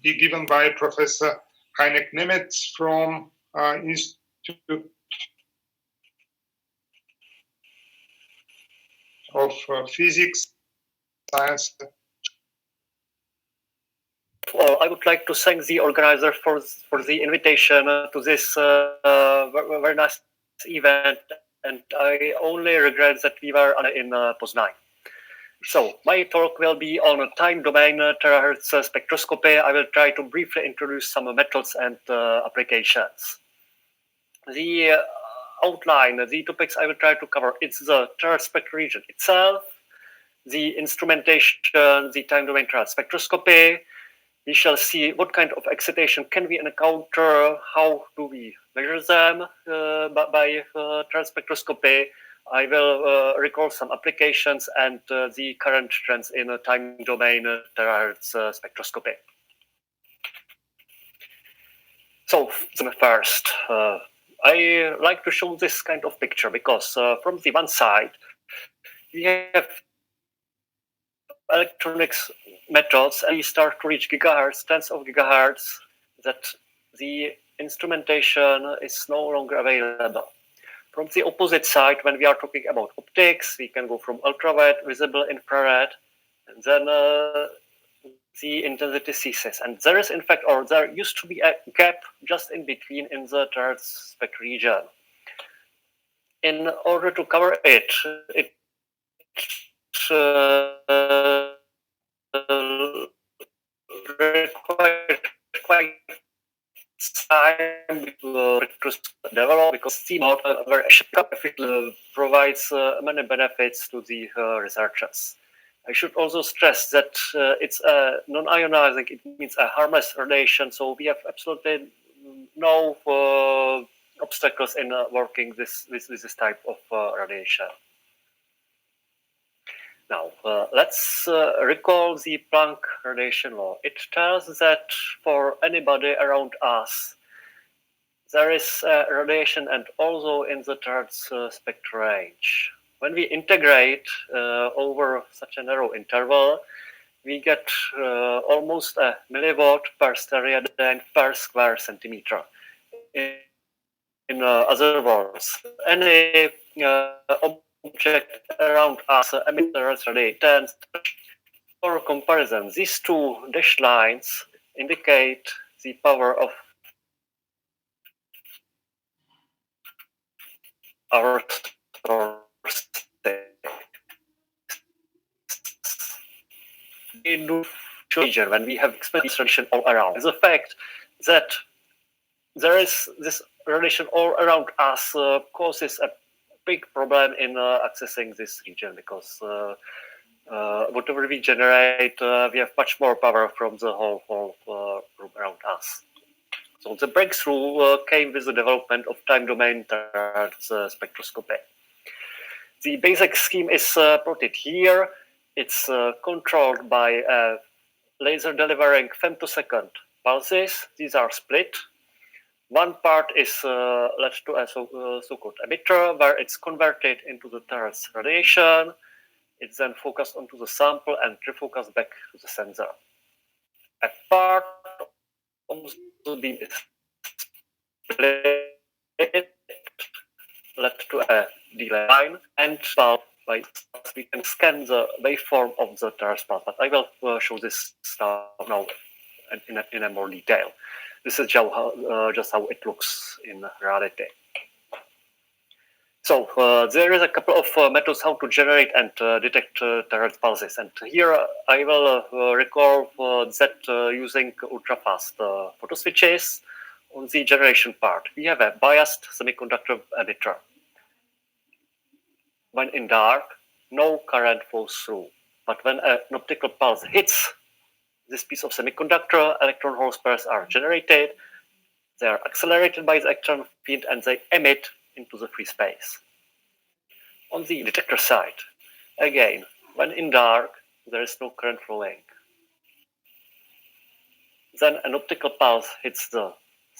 be given by Professor Nemec from Institute of Physics, Science. Well, I would like to thank the organizer for the invitation to this very nice event, and I only regret that we were in Poznań. So my talk will be on a time domain terahertz spectroscopy. I will try to briefly introduce some methods and applications. The outline, the topics I will try to cover, it's the terahertz spectral region itself, the instrumentation, the time domain terahertz spectroscopy. We shall see what kind of excitation can we encounter, how do we measure them by terahertz spectroscopy. I will recall some applications and the current trends in time domain terahertz spectroscopy. So first, I like to show this kind of picture because from the one side, we have electronics methods and we start to reach gigahertz, tens of gigahertz, that the instrumentation is no longer available. From the opposite side, when we are talking about optics, we can go from ultraviolet, visible, infrared, and then the intensity ceases. And there is, in fact, or there used to be a gap just in between in the terahertz spectral region. In order to cover it, it required quite time to develop because the model provides many benefits to the researchers. I should also stress that it's a non-ionizing, it means a harmless radiation, so we have absolutely no obstacles in working with this type of radiation. Now, let's recall the Planck radiation law. It tells that for anybody around us, there is radiation and also in the terahertz spectral range. When we integrate over such a narrow interval, we get almost a milliwatt per stereo-dyn per square centimeter. In other words, any object around us emits terahertz radiation. For comparison, these two dashed lines indicate the power of our source. When we have experienced radiation all around, is the fact that there is this radiation all around us causes a big problem in accessing this region because whatever we generate, we have much more power from the whole room around us. So the breakthrough came with the development of time domain terahertz spectroscopy. The basic scheme is plotted here. It's controlled by a laser delivering femtosecond pulses. These are split. One part is led to a so-called emitter, where it's converted into the terahertz radiation. It's then focused onto the sample and refocused back to the sensor. A part of the beam is split, led to a delay line, and by we can scan the waveform of the terahertz pulse. But I will show this now in a more detail. This is just how it looks in reality. So there is a couple of methods how to generate and detect terahertz pulses. And here I will recall that using ultra-fast photo switches. On the generation part, we have a biased semiconductor emitter. When in dark, no current flows through. But when an optical pulse hits this piece of semiconductor, electron hole pairs are generated. They are accelerated by the electron field and they emit into the free space. On the detector side, again, when in dark, there is no current flowing. Then an optical pulse hits the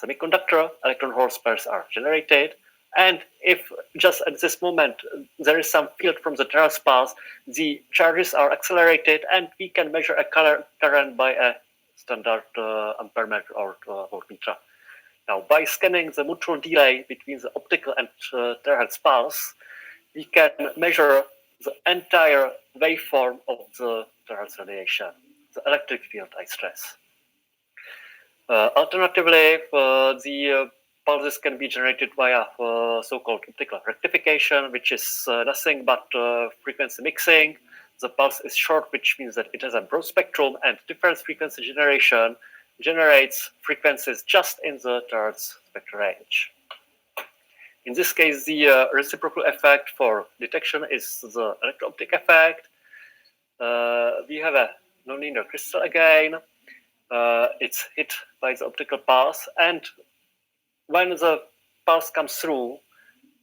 semiconductor, electron hole pairs are generated, and if just at this moment there is some field from the terahertz pulse, the charges are accelerated and we can measure a current by a standard ampere meter or voltmeter. Now, by scanning the mutual delay between the optical and terahertz pulse, we can measure the entire waveform of the terahertz radiation, the electric field, I stress. Alternatively, the pulses can be generated via so-called optical rectification, which is nothing but frequency mixing. The pulse is short, which means that it has a broad spectrum, and difference frequency generation generates frequencies just in the terahertz spectral range. In this case, the reciprocal effect for detection is the electro-optic effect. We have a nonlinear crystal again. It's hit by the optical pulse, and when the pulse comes through,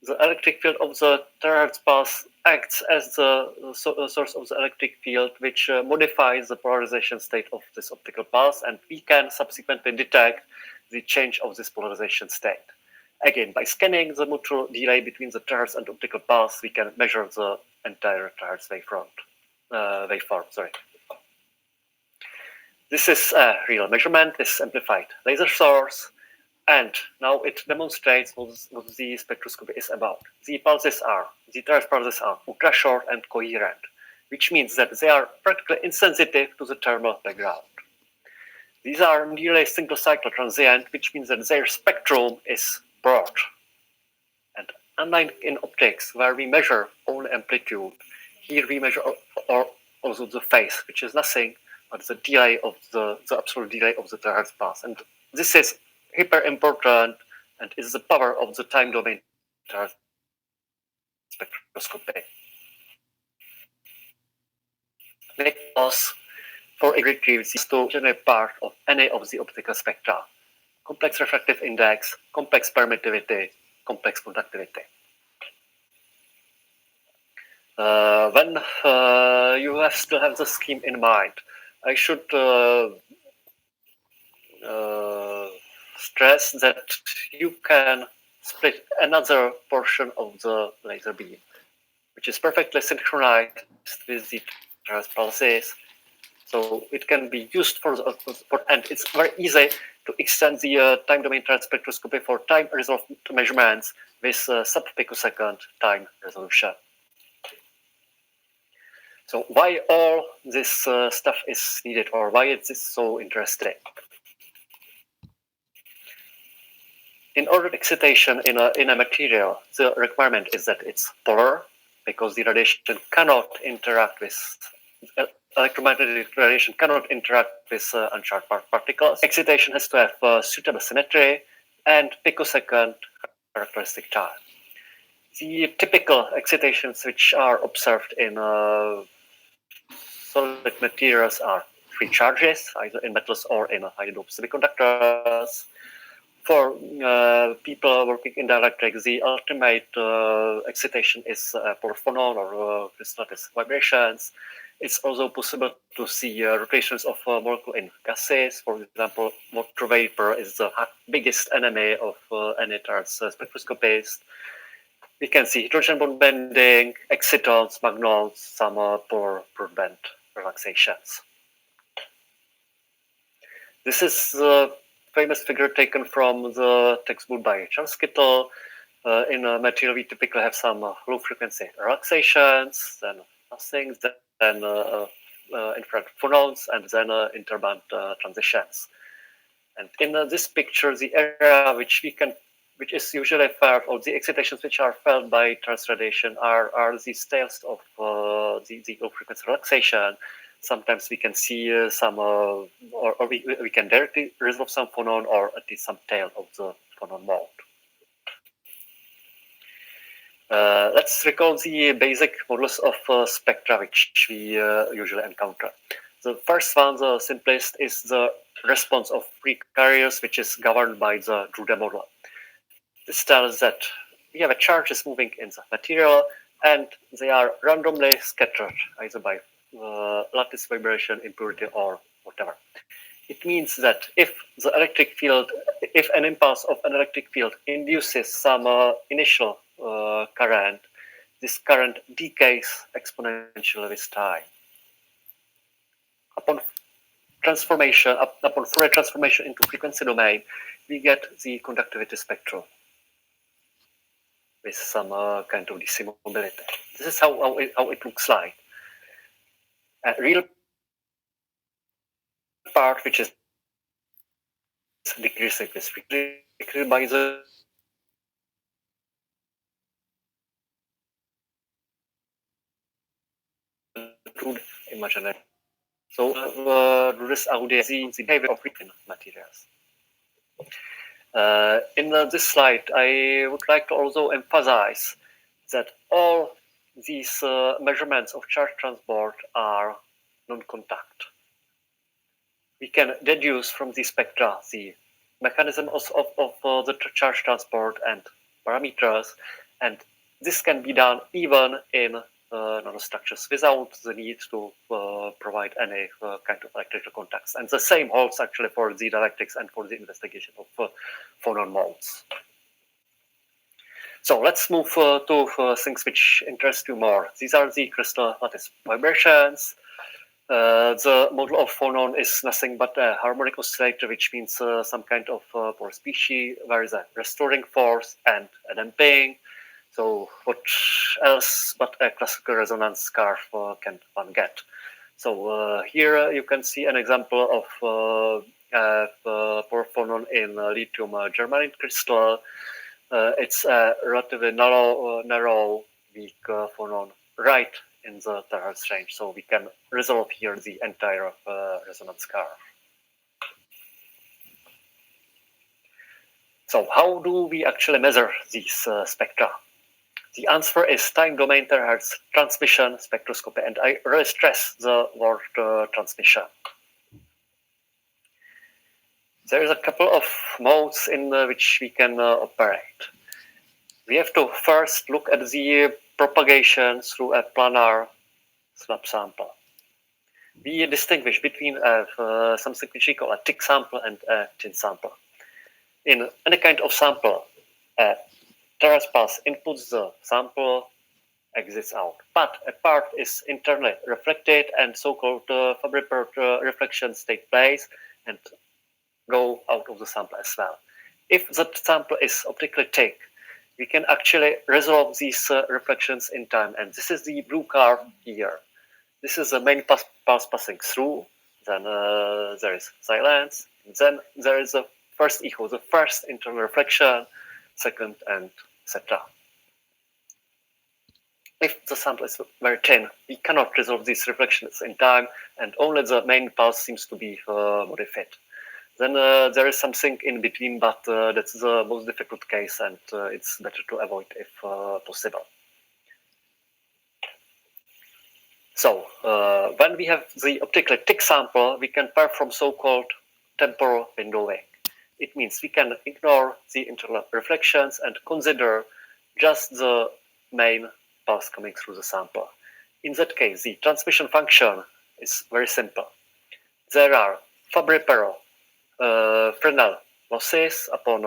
the electric field of the terahertz pulse acts as the source of the electric field, which modifies the polarization state of this optical pulse, and we can subsequently detect the change of this polarization state. Again, by scanning the mutual delay between the terahertz and optical pulse, we can measure the entire terahertz waveform. This is a real measurement, this amplified laser source, and now it demonstrates what the spectroscopy is about. The terahertz pulses are ultra short and coherent, which means that they are practically insensitive to the thermal background. These are nearly single cycle transient, which means that their spectrum is broad. And unlike in optics, where we measure only amplitude, here we measure also the phase, which is nothing but the delay of the absolute delay of the terahertz pulse. And this is hyper important and is the power of the time domain terahertz spectroscopy. Because for retrieves is to generate part of any of the optical spectra: complex refractive index, complex permittivity, complex conductivity. When you still have the scheme in mind, I should stress that you can split another portion of the laser beam, which is perfectly synchronized with the terahertz pulses. So it can be used for and it's very easy to extend the time domain terahertz spectroscopy for time resolved measurements with sub-picosecond time resolution. So why all this stuff is needed, or why is this so interesting? In ordered excitation in a material, the requirement is that it's polar, because the radiation cannot interact with electromagnetic radiation cannot interact with uncharged particles. Excitation has to have suitable symmetry and picosecond characteristic time. The typical excitations which are observed in solid materials are free charges, either in metals or in high-doped semiconductors. For people working in dielectrics, the ultimate excitation is polar phonon or crystal lattice vibrations. It's also possible to see rotations of molecule in gases. For example, water vapor is the biggest enemy of any terahertz spectroscopist. We can see hydrogen bond bending, excitons, magnons, some polar broadband relaxations. This is the famous figure taken from the textbook by Charles Kittle. In a material, we typically have some low frequency relaxations, then nothing, then infrared phonons, and then interband transitions. And in this picture, the area which is usually felt, or the excitations which are felt by terahertz radiation are these tails of the low frequency relaxation. Sometimes we can see some, or we can directly resolve some phonon, or at least some tail of the phonon mode. Let's recall the basic models of spectra which we usually encounter. The first one, the simplest, is the response of free carriers, which is governed by the Drude model. This tells that we have charges moving in the material, and they are randomly scattered, either by lattice vibration, impurity, or whatever. It means that if an impulse of an electric field induces some initial current, this current decays exponentially with time. Upon transformation, upon Fourier transformation into frequency domain, we get the conductivity spectrum with some kind of DC mobility. This is how it looks like. A real part which is decreasing is decreased by the imaginary. So this audience the behavior of written materials. In this slide, I would like to also emphasize that all these measurements of charge transport are non-contact. We can deduce from the spectra the mechanism of the charge transport and parameters, and this can be done even in nanostructures without the need to provide any kind of electrical contacts. And the same holds actually for the dielectrics and for the investigation of phonon modes. So let's move to things which interest you more. These are the crystal lattice vibrations. The model of phonon is nothing but a harmonic oscillator, which means some kind of pore species where is a restoring force and a damping. So what else but a classical resonance scarf can one get? So here you can see an example of pore phonon in lithium germanium crystal. It's a relatively narrow weak phonon right in the terahertz range, so we can resolve here the entire resonance curve. So how do we actually measure these spectra? The answer is time domain terahertz transmission spectroscopy, and I really stress the word transmission. There is a couple of modes in which we can operate. We have to first look at the propagation through a planar snap sample. We distinguish between something which we call a thick sample and a thin sample. In any kind of sample, a terahertz pulse inputs the sample, exits out, but a part is internally reflected, and so-called Fabry-Perot reflections take place and go out of the sample as well. If that sample is optically thick, we can actually resolve these reflections in time, and this is the blue curve here. This is the main pulse passing through, then there is silence, then there is the first echo, the first internal reflection, second, and etc. If the sample is very thin, we cannot resolve these reflections in time, and only the main pulse seems to be modified. Then there is something in between, but that's the most difficult case, and it's better to avoid if possible. So when we have the optically thick sample, we can perform so-called temporal windowing. It means we can ignore the internal reflections and consider just the main pulse coming through the sample. In that case, the transmission function is very simple. There are Fabry-Perot Fresnel losses upon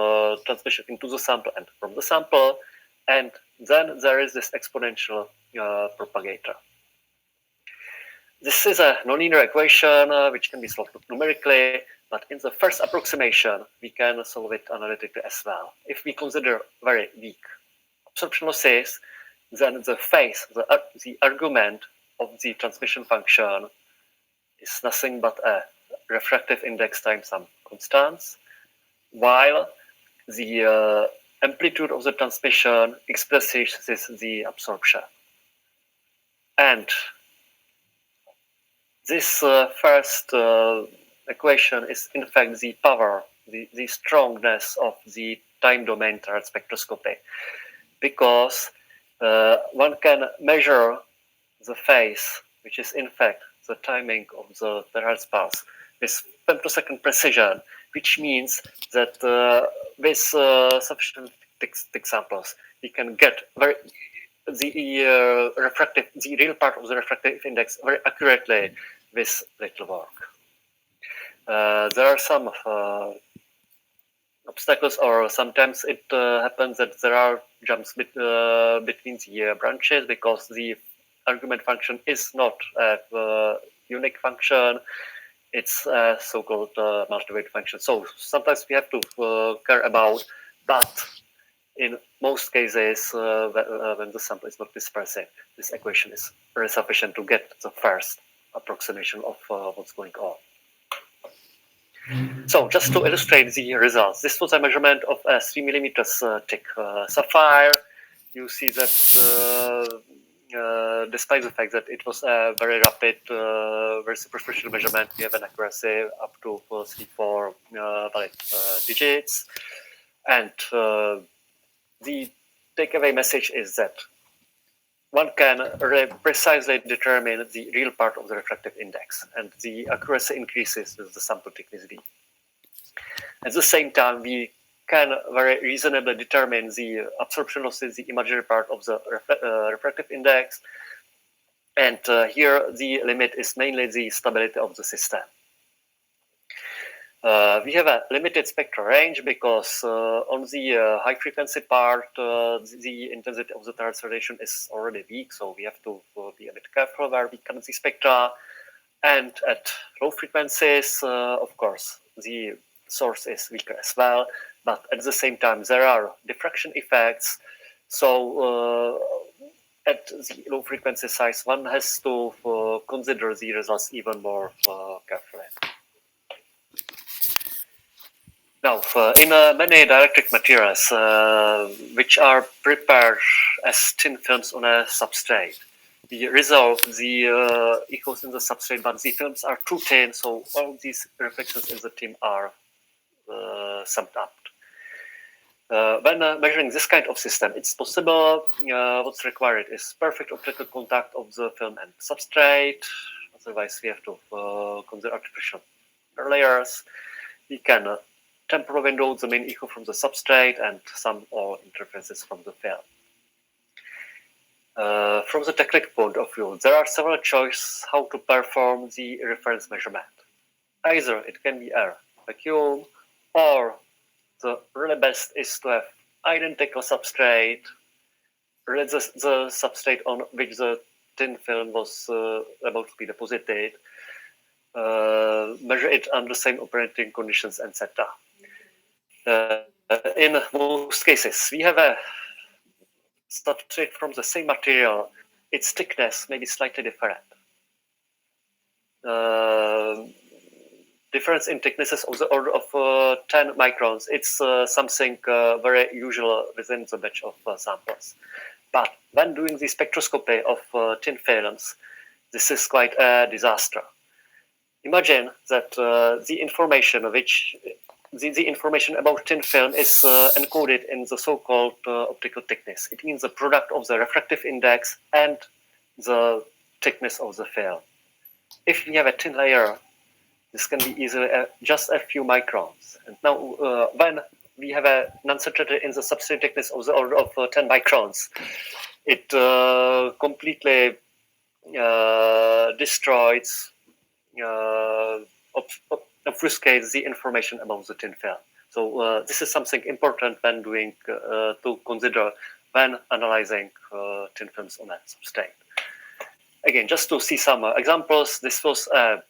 transmission into the sample and from the sample, and then there is this exponential propagator. This is a nonlinear equation which can be solved numerically, but in the first approximation we can solve it analytically as well. If we consider very weak absorption losses, then the phase, the argument of the transmission function is nothing but a refractive index times some constants, while the amplitude of the transmission expresses the absorption. And this first equation is in fact the power, the strongness of the time domain terahertz spectroscopy, because one can measure the phase, which is in fact the timing of the terahertz pulse, with femtosecond precision, which means that with sufficient thick samples, we can get the real part of the refractive index very accurately with little work. There are some obstacles, or sometimes it happens that there are jumps between the branches because the argument function is not a unique function. it's a so-called multivariate function. So sometimes we have to care about, but in most cases, when the sample is not dispersive, this equation is very sufficient to get the first approximation of what's going on. So just to illustrate the results, this was a measurement of a 3 millimeters thick sapphire. You see that despite the fact that it was a very rapid, very superficial measurement, we have an accuracy up to 3-4 valid digits. And the takeaway message is that one can precisely determine the real part of the refractive index, and the accuracy increases with the sample thickness d. At the same time, we can very reasonably determine the absorption losses, the imaginary part of the refractive index, and here the limit is mainly the stability of the system. We have a limited spectral range because on the high frequency part, the intensity of the Terrace radiation is already weak, so we have to be a bit careful where we can see spectra. And at low frequencies, of course, the source is weaker as well, but at the same time, there are diffraction effects. So at the low frequency size, one has to consider the results even more carefully. Now, in many dielectric materials, which are prepared as thin films on a substrate, we resolve the echoes in the substrate, but the films are too thin, so all these reflections in the thin are summed up. When measuring this kind of system, it's possible. What's required is perfect optical contact of the film and substrate. Otherwise, we have to consider artificial layers. We can temporal window the main echo from the substrate and some all interferences from the film. From the technical point of view, there are several choices how to perform the reference measurement. Either it can be a vacuum, or the really best is to have identical substrate, the substrate on which the thin film was about to be deposited, measure it under the same operating conditions, etc. In most cases, we have a substrate from the same material. Its thickness may be slightly different. Difference in thicknesses of the order of 10 microns. It's something very usual within the batch of samples. But when doing the spectroscopy of thin films, this is quite a disaster. Imagine that the information about thin film is encoded in the so-called optical thickness. It means the product of the refractive index and the thickness of the film. If we have a thin layer, this can be easily just a few microns. And now, when we have a non-certainty in the substrate thickness of the order of 10 microns, it completely destroys, obfuscates the information about the thin film. So this is something important when doing to consider when analyzing thin films on a substrate. Again, just to see some examples, this was a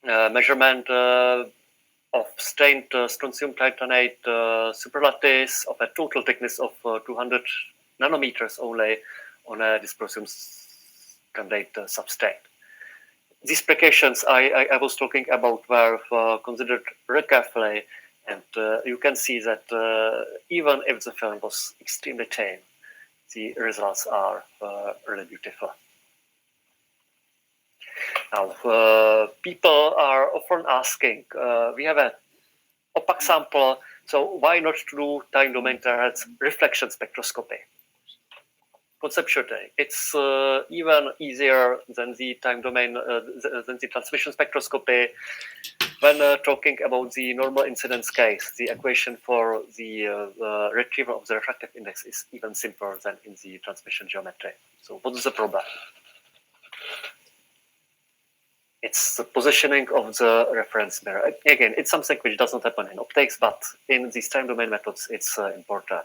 measurement of strained strontium titanate superlattice of a total thickness of 200 nanometers only on a dysprosium candidate substrate. These precautions I was talking about were considered very carefully, and you can see that even if the film was extremely thin, the results are really beautiful. Now, people are often asking, we have an opaque sample, so why not do time domain terahertz reflection spectroscopy? Conceptually, it's even easier than the time domain, than the transmission spectroscopy. When talking about the normal incidence case, the equation for the retrieval of the refractive index is even simpler than in the transmission geometry. So what is the problem? It's the positioning of the reference mirror. Again, it's something which doesn't happen in optics, but in these time domain methods, it's important.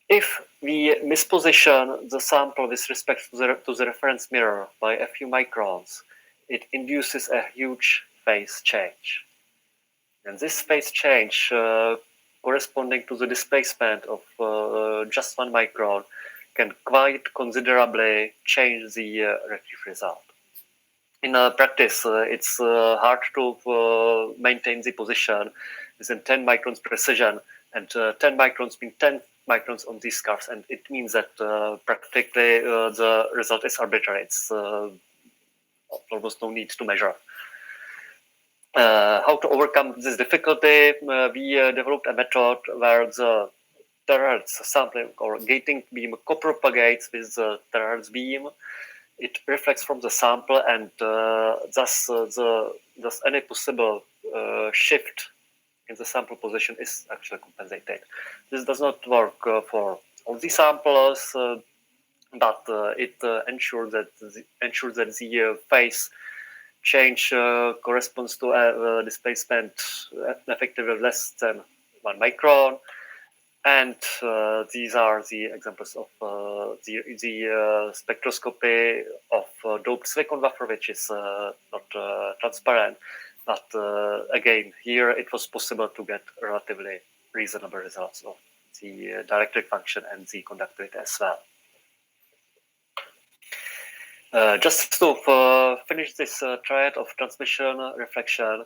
If we misposition the sample with respect to the reference mirror by a few microns, it induces a huge phase change. And this phase change corresponding to the displacement of just 1 micron can quite considerably change the retrieve result. In practice, it's hard to maintain the position within 10 microns precision, and 10 microns mean 10 microns on these curves, and it means that practically the result is arbitrary. It's almost no need to measure. How to overcome this difficulty? We developed a method where the terahertz sampling or gating beam co-propagates with the terahertz beam. It reflects from the sample, and thus any possible shift in the sample position is actually compensated. This does not work for all the samples, but it ensures that the phase change corresponds to a displacement effectively less than 1 micron. And these are the examples of the spectroscopy of doped silicon wafer, which is not transparent. But again, here it was possible to get relatively reasonable results of the dielectric function and the conductivity as well. Just to finish this triad of transmission reflection,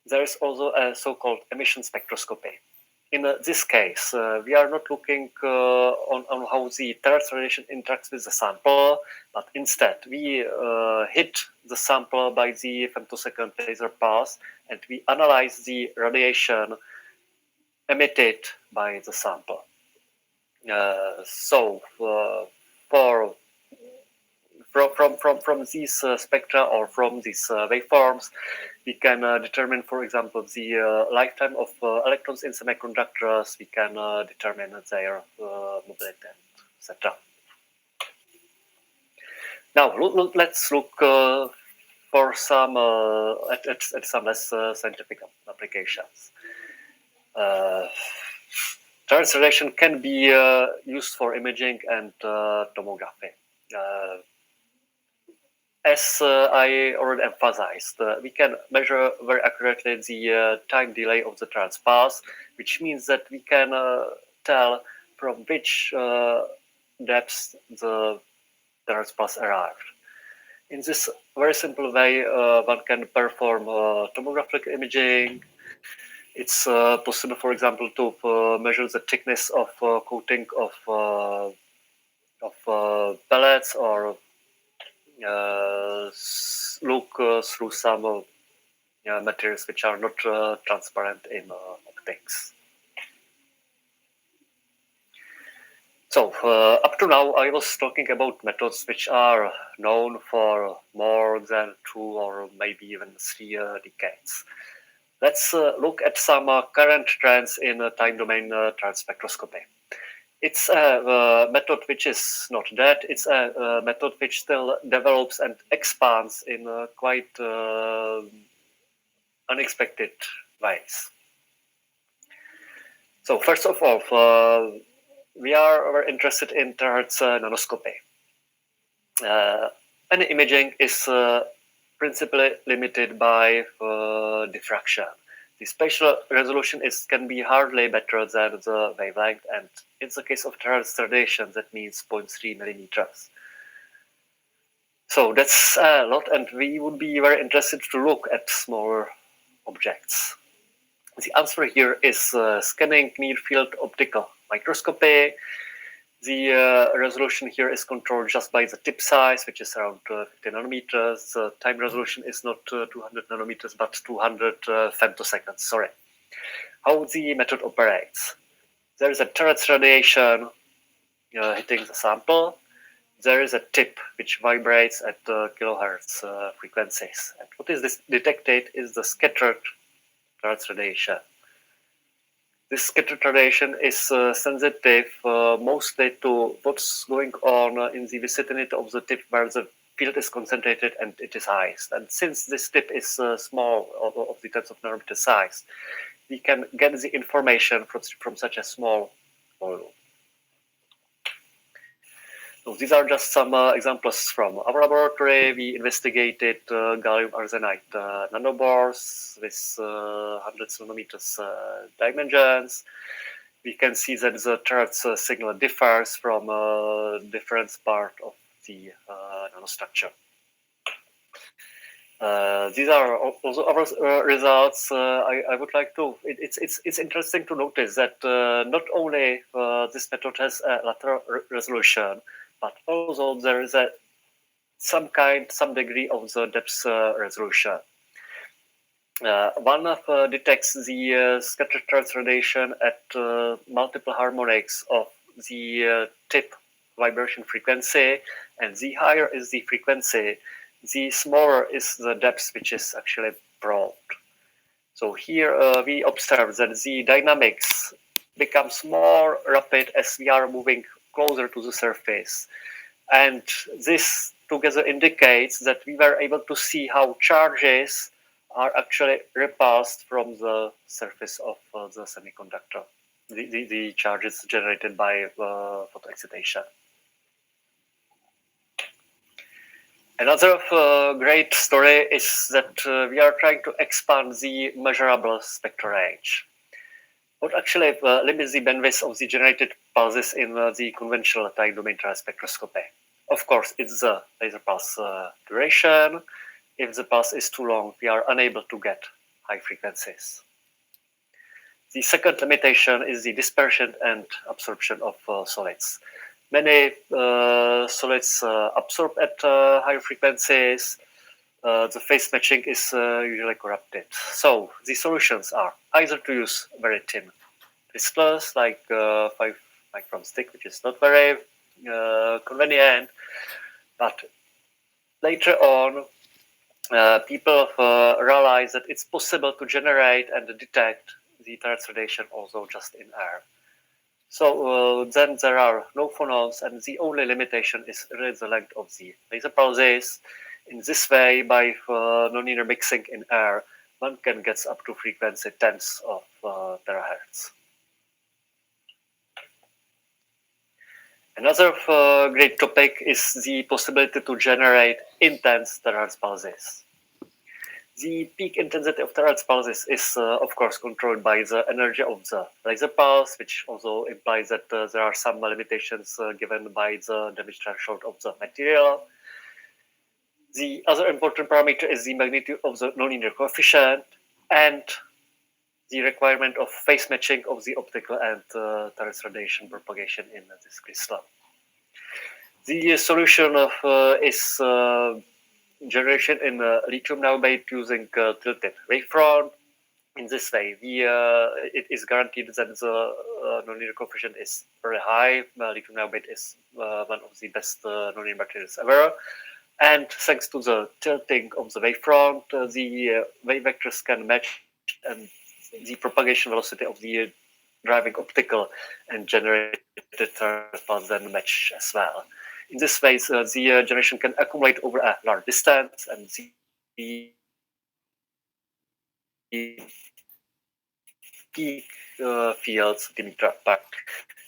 there is also a so-called emission spectroscopy. In this case, we are not looking on how the terahertz radiation interacts with the sample, but instead we hit the sample by the femtosecond laser pulse, and we analyze the radiation emitted by the sample. From these spectra or from these waveforms, we can determine, for example, the lifetime of electrons in semiconductors. We can determine their mobility, etc. Now let's look for some at some less scientific applications. Terahertz radiation can be used for imaging and tomography. As I already emphasized, we can measure very accurately the time delay of the terahertz pulse, which means that we can tell from which depth the terahertz pulse arrived. In this very simple way, one can perform tomographic imaging. It's possible, for example, to measure the thickness of coating of pellets, or look through some materials which are not transparent in optics. So up to now I was talking about methods which are known for more than 2 or maybe even 3 decades. Let's look at some current trends in time domain terahertz spectroscopy. It's a method which is not dead. It's a method which still develops and expands in quite unexpected ways. So first of all, we are very interested in terahertz nanoscopy. Any imaging is principally limited by diffraction. The spatial resolution can be hardly better than the wavelength, and in the case of terahertz radiation, that means 0.3 millimeters. So that's a lot, and we would be very interested to look at smaller objects. The answer here is scanning near-field optical microscopy. The resolution here is controlled just by the tip size, which is around 50 nanometers. The time resolution is not 200 nanometers, but 200 femtoseconds. Sorry. How the method operates? There is a terahertz radiation hitting the sample. There is a tip which vibrates at kilohertz frequencies. And what is this detected is the scattered terahertz radiation. This scattered radiation is sensitive mostly to what's going on in the vicinity of the tip where the field is concentrated and it is highest. And since this tip is small, of the tens of nanometer size, we can get the information from such a small volume. So these are just some examples from our laboratory. We investigated gallium arsenide nanobores with hundreds of nanometers dimensions. We can see that the Terz signal differs from different part of the nanostructure. These are also our results. I would like to. It's interesting to notice that not only this method has a lateral resolution, but also there is some degree of the depth resolution. One detects the scattered Terz radiation at multiple harmonics of the tip vibration frequency, and the higher is the frequency, the smaller is the depth which is actually probed. So here we observe that the dynamics becomes more rapid as we are moving closer to the surface. And this together indicates that we were able to see how charges are actually repulsed from the surface of the semiconductor, the charges generated by photoexcitation. Another great story is that we are trying to expand the measurable spectral range. What actually limits the bandwidth of the generated pulses in the conventional time domain spectroscopy? Of course, it's the laser pulse duration. If the pulse is too long, we are unable to get high frequencies. The second limitation is the dispersion and absorption of solids. Many solids absorb at higher frequencies. The phase matching is usually corrupted. So the solutions are either to use very thin crystals like 5 micron stick, which is not very convenient, but later on people realize that it's possible to generate and detect the Terz radiation also just in air. So then there are no phonons, and the only limitation is really the length of the laser pulses. In this way, by nonlinear mixing in air, one can get up to frequency tens of terahertz. Another great topic is the possibility to generate intense terahertz pulses. The peak intensity of terahertz pulses is, of course, controlled by the energy of the laser pulse, which also implies that there are some limitations given by the damage threshold of the material. The other important parameter is the magnitude of the nonlinear coefficient and the requirement of phase matching of the optical and Terz radiation propagation in this crystal. The solution is generation in lithium niobate using tilted wavefront. In this way, it is guaranteed that the nonlinear coefficient is very high. Lithium niobate is one of the best nonlinear materials ever. And thanks to the tilting of the wavefront, the wave vectors can match, and the propagation velocity of the driving optical and generated pulse then match as well. In this way, the generation can accumulate over a large distance, and the peak fields diameter apart.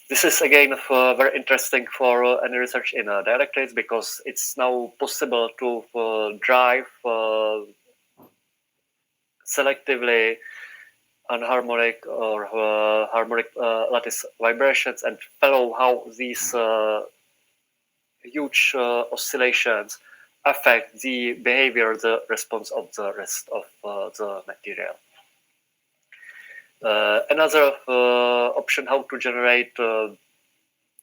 This is again very interesting for any research in dielectrics, because it's now possible to drive selectively anharmonic or harmonic lattice vibrations and follow how these huge oscillations affect the behavior, the response of the rest of the material. Another option how to generate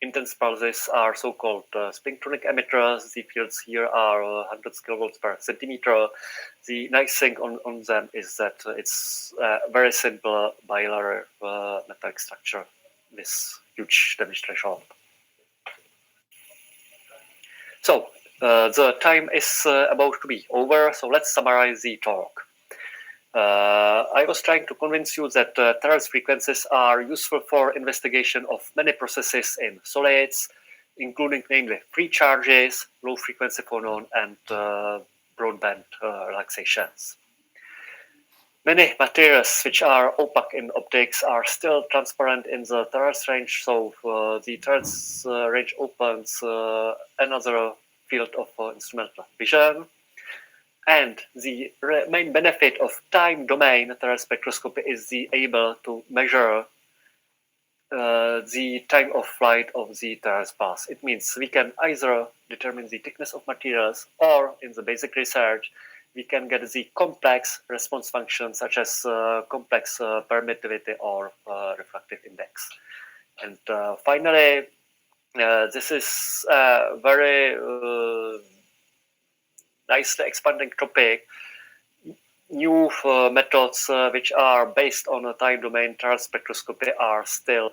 intense pulses are so-called spintronic emitters. The fields here are hundreds kilovolts per centimeter. The nice thing on them is that it's a very simple bilayer metallic structure with huge damage threshold. So the time is about to be over, so let's summarize the talk. I was trying to convince you that Terz frequencies are useful for investigation of many processes in solids, including namely free charges, low frequency phonon, and broadband relaxations. Many materials which are opaque in optics are still transparent in the Terrace range, so the Terrace range opens another field of instrumental vision. And the main benefit of time domain Terrace spectroscopy is the able to measure the time of flight of the Terrace path. It means we can either determine the thickness of materials, or in the basic research, we can get the complex response functions such as complex permittivity or refractive index. And finally, this is a very nicely expanding topic. New methods which are based on a time domain Terrace spectroscopy are still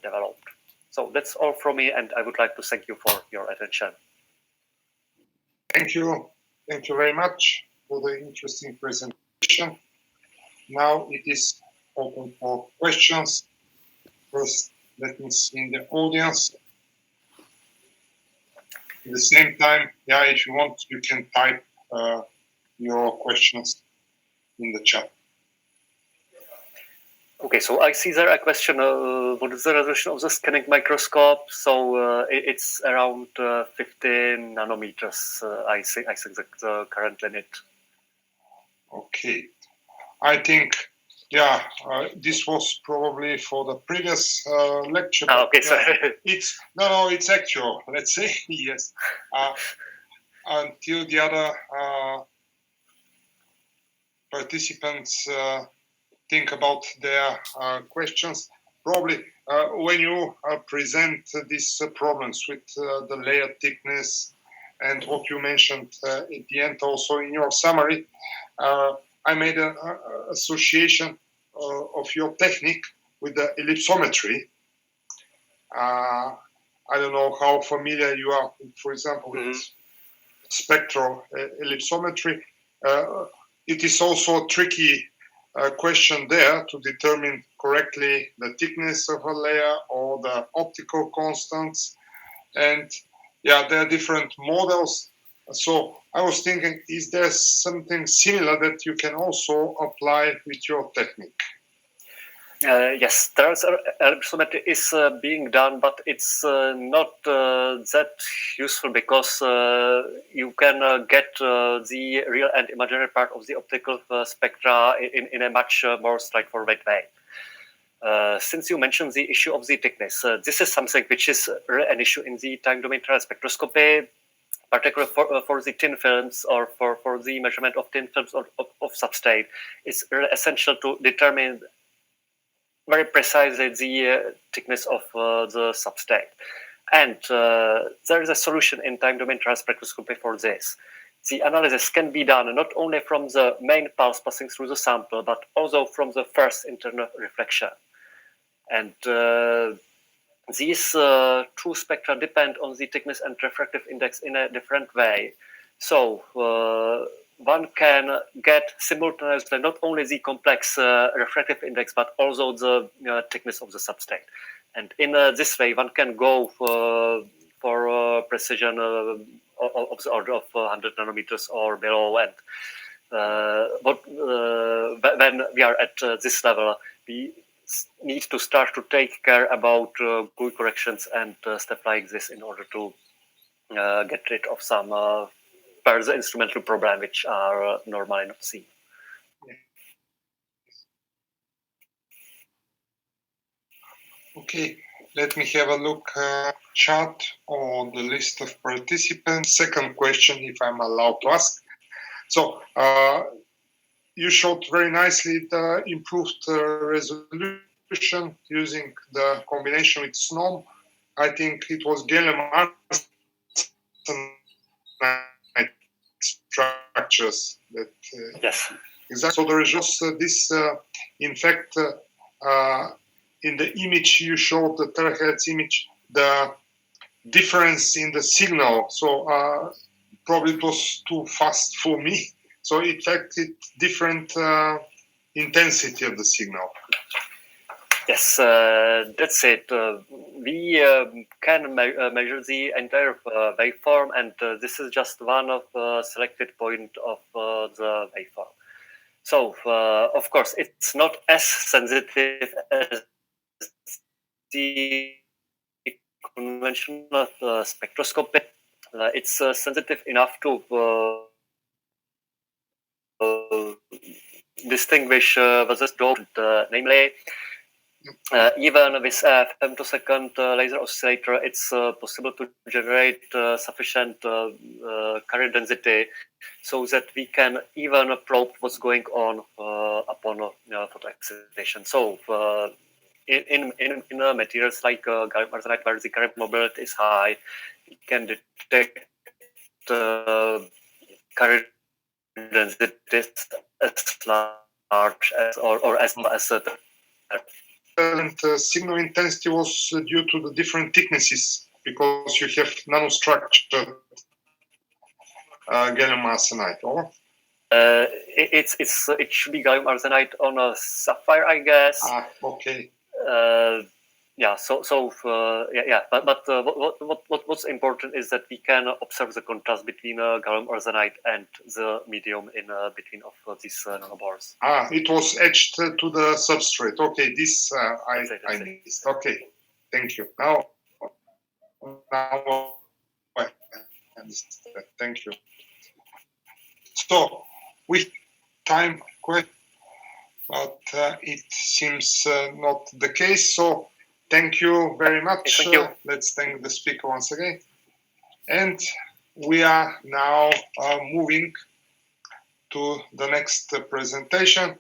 developed. So that's all from me, and I would like to thank you for your attention. Thank you. Thank you very much for the interesting presentation. Now it is open for questions. First, let me see in the audience. At the same time, yeah, if you want, you can type your questions in the chat. Okay, so I see there a question. What is the resolution of the scanning microscope? So it's around 15 nanometers. I think the current limit. Okay, I think, yeah, this was probably for the previous lecture. Okay, sorry. It's actual. Let's say yes. Until the other participants think about their questions. Probably when you present these problems with the layer thickness and what you mentioned at the end also in your summary, I made an association of your technique with the ellipsometry. I don't know how familiar you are, for example, with spectral ellipsometry. It is also a tricky question there to determine correctly the thickness of a layer or the optical constants. And yeah, there are different models. So I was thinking, is there something similar that you can also apply with your technique? Yes, ellipsometry is being done, but it's not that useful because you can get the real and imaginary part of the optical spectra in a much more straightforward way. Since you mentioned the issue of the thickness, this is something which is an issue in the time domain Terrace spectroscopy, particularly for the thin films or for the measurement of thin films of substrate. It's essential to determine very precisely the thickness of the substrate. And there is a solution in time domain Terrace spectroscopy for this. The analysis can be done not only from the main pulse passing through the sample, but also from the first internal reflection. And these two spectra depend on the thickness and refractive index in a different way. So one can get simultaneously not only the complex refractive index, but also the thickness of the substrate. And in this way, one can go for precision of the order of 100 nanometers or below. And when we are at this level, we need to start to take care about GUI corrections and stuff like this in order to get rid of some further instrumental problem which are normally not seen. Okay, let me have a look chat on the list of participants. Second question, if I'm allowed to ask. So you showed very nicely the improved resolution using the combination with SNOM. I think it was gallium structures that yes, exactly. So there is just this in fact in the image you showed, the terahertz image, the difference in the signal. So probably it was too fast for me. So in fact it's different intensity of the signal. Yes, that's it. We can measure the entire waveform, and this is just one of the selected point of the waveform. So, of course, it's not as sensitive as the conventional spectroscopy. It's sensitive enough to distinguish versus doped, namely, even with a femtosecond laser oscillator, it's possible to generate sufficient current density so that we can even probe what's going on upon photoexcitation. So, in materials like gallium arsenide, where the current mobility is high, we can detect current densities as large as or as low as And signal intensity was due to the different thicknesses because you have nanostructured gallium arsenide. Or it should be gallium arsenide on a sapphire, I guess. Okay. Yeah. But what's important is that we can observe the contrast between gallium arsenide and the medium in between of these nanobars. It was etched to the substrate. Okay, this I missed. Okay, thank you. Now I understand. Thank you. So, with time question, but it seems not the case. So, thank you very much. Thank you. Let's thank the speaker once again. And we are now moving to the next presentation.